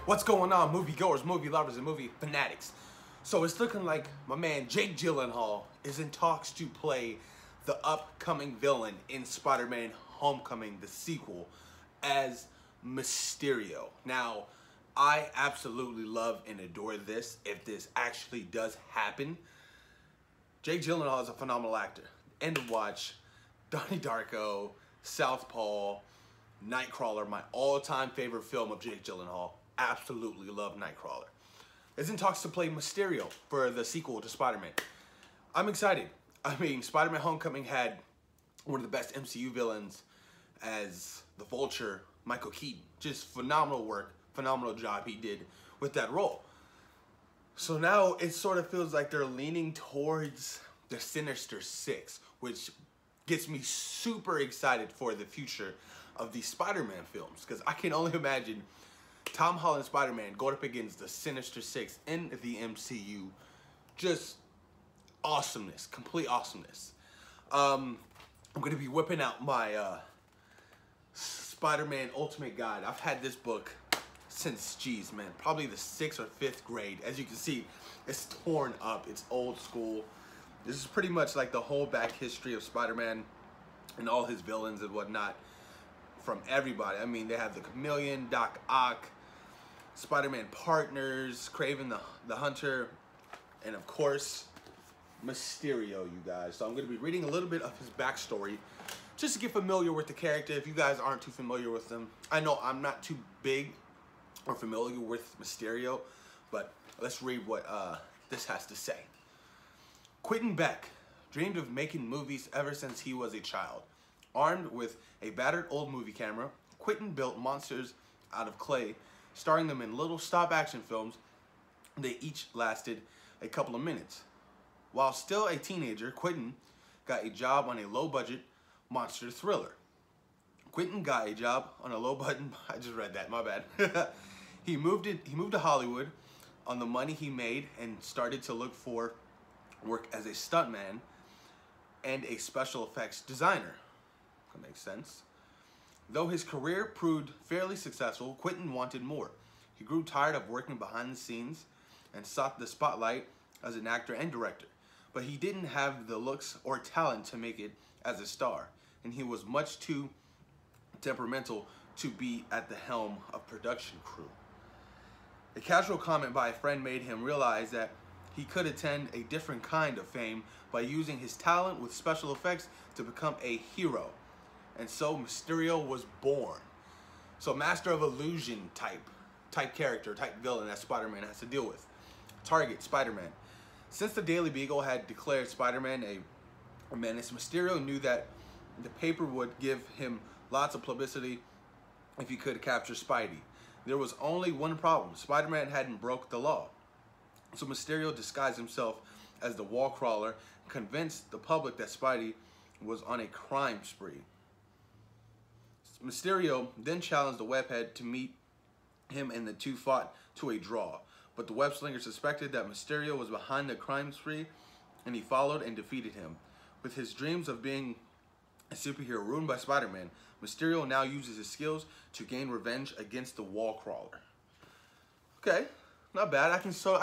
What's going on, moviegoers, movie lovers, and movie fanatics? So it's looking like my man Jake Gyllenhaal is in talks to play the upcoming villain in Spider-Man Homecoming, the sequel, as Mysterio. Now, I absolutely love and adore this if this actually does happen. Jake Gyllenhaal is a phenomenal actor. End of Watch, Donnie Darko, Southpaw, Nightcrawler, my all-time favorite film of Jake Gyllenhaal. Absolutely love Nightcrawler. Is in talks to play Mysterio for the sequel to Spider-Man. I'm excited. I mean, Spider-Man Homecoming had one of the best MCU villains as the Vulture, Michael Keaton. Just phenomenal work, phenomenal job he did with that role. So now it sort of feels like they're leaning towards the Sinister Six, which gets me super excited for the future of these Spider-Man films, because I can only imagine Tom Holland Spider-Man going up against the Sinister Six in the MCU. Just awesomeness, complete awesomeness. I'm going to be whipping out my Spider-Man Ultimate Guide. I've had this book since, geez, man, probably the 6th or 5th grade. As you can see, it's torn up. It's old school. This is pretty much like the whole back history of Spider-Man and all his villains and whatnot from everybody. I mean, they have the Chameleon, Doc Ock, Spider-Man partners, Kraven the Hunter, and of course, Mysterio, you guys. So I'm going to be reading a little bit of his backstory just to get familiar with the character if you guys aren't too familiar with him. I know I'm not too big or familiar with Mysterio, but let's read what this has to say. Quentin Beck dreamed of making movies ever since he was a child. Armed with a battered old movie camera, Quentin built monsters out of clay, starring them in little stop-action films. They each lasted a couple of minutes. While still a teenager, Quentin got a job on a low-budget monster thriller. Quentin got a job on a low-budget... I just read that, my bad. He moved to Hollywood on the money he made and started to look for work as a stuntman and a special effects designer. That makes sense. Though his career proved fairly successful, Quentin wanted more. He grew tired of working behind the scenes and sought the spotlight as an actor and director. But he didn't have the looks or talent to make it as a star, and he was much too temperamental to be at the helm of production crew. A casual comment by a friend made him realize that he could attain a different kind of fame by using his talent with special effects to become a hero. And so Mysterio was born. So Master of Illusion type character, type villain that Spider-Man has to deal with. Target, Spider-Man. Since the Daily Beagle had declared Spider-Man a menace, Mysterio knew that the paper would give him lots of publicity if he could capture Spidey. There was only one problem. Spider-Man hadn't broke the law. So Mysterio disguised himself as the wall crawler, convinced the public that Spidey was on a crime spree. Mysterio then challenged the webhead to meet him, and the two fought to a draw. But the web-slinger suspected that Mysterio was behind the crime spree, and he followed and defeated him. With his dreams of being a superhero ruined by Spider-Man, Mysterio now uses his skills to gain revenge against the wall crawler. Okay, not bad. I can still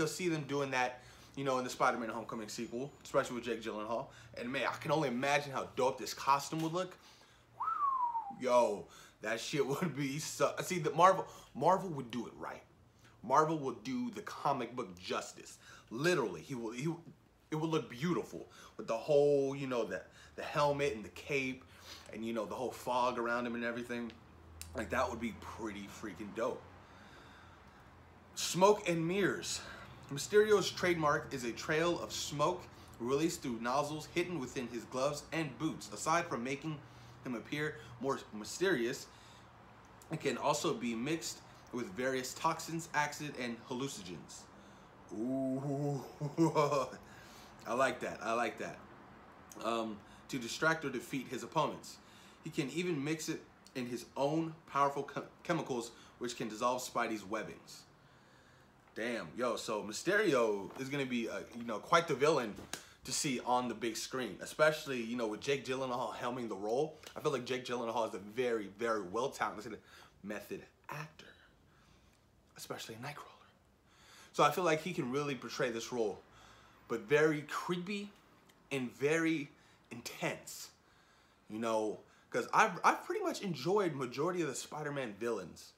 see them doing that, in the Spider-Man Homecoming sequel, especially with Jake Gyllenhaal. And man, I can only imagine how dope this costume would look. Yo, that shit would be so... See, the Marvel would do it right. Marvel will do the comic book justice. Literally, it would look beautiful with the whole, the helmet and the cape and, the whole fog around him and everything. Like, that would be pretty freaking dope. Smoke and mirrors. Mysterio's trademark is a trail of smoke released through nozzles hidden within his gloves and boots. Aside from making him appear more mysterious, it can also be mixed with various toxins, acid, and hallucinogens. Ooh, I like that. I like that. To distract or defeat his opponents. He can even mix it in his own powerful chemicals, which can dissolve Spidey's webbings. Damn, yo, so Mysterio is gonna be, quite the villain to see on the big screen, especially, with Jake Gyllenhaal helming the role. I feel like Jake Gyllenhaal is a very, very well-talented method actor. especially a Nightcrawler. So I feel like he can really portray this role, but very creepy and very intense. You know, because I've pretty much enjoyed majority of the Spider-Man villains.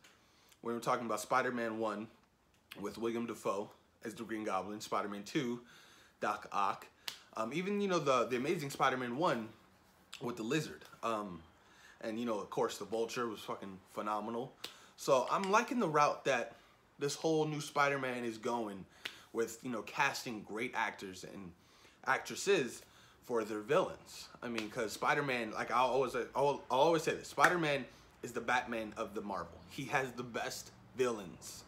When we're talking about Spider-Man 1 with William Dafoe as the Green Goblin, Spider-Man 2, Doc Ock, even, you know, the Amazing Spider-Man 1 with the Lizard. And, you know, of course, the Vulture was fucking phenomenal. So I'm liking the route that this whole new Spider-Man is going with, you know, casting great actors and actresses for their villains. I mean, because Spider-Man, like I'll always say this, Spider-Man is the Batman of the Marvel. He has the best villains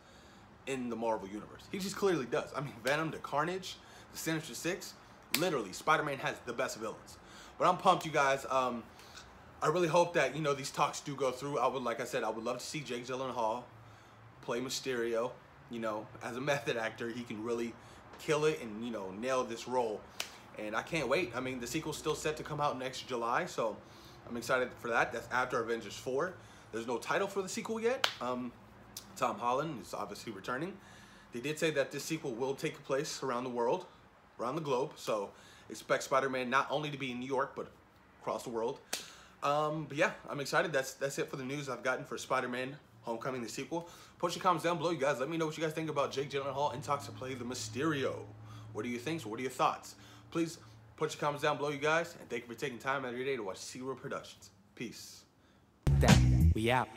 in the Marvel universe. He just clearly does. I mean, Venom to Carnage, the Sinister Six, literally, Spider-Man has the best villains. But I'm pumped, you guys. I really hope that, you know, these talks do go through. Like I said, I would love to see Jake Gyllenhaal play Mysterio. You know, as a method actor, he can really kill it and, you know, nail this role. And I can't wait. I mean, the sequel's still set to come out next July, so I'm excited for that. That's after Avengers 4. There's no title for the sequel yet. Tom Holland is obviously returning. They did say that this sequel will take place around the world, around the globe. So expect Spider-Man not only to be in New York, but across the world. But yeah, I'm excited. That's it for the news I've gotten for Spider-Man Homecoming, the sequel. Post your comments down below, you guys. Let me know what you guys think about Jake Gyllenhaal in talks to play the Mysterio. What do you think? So what are your thoughts? Please put your comments down below, you guys. And thank you for taking time out of your day to watch Zero Productions. Peace. We out.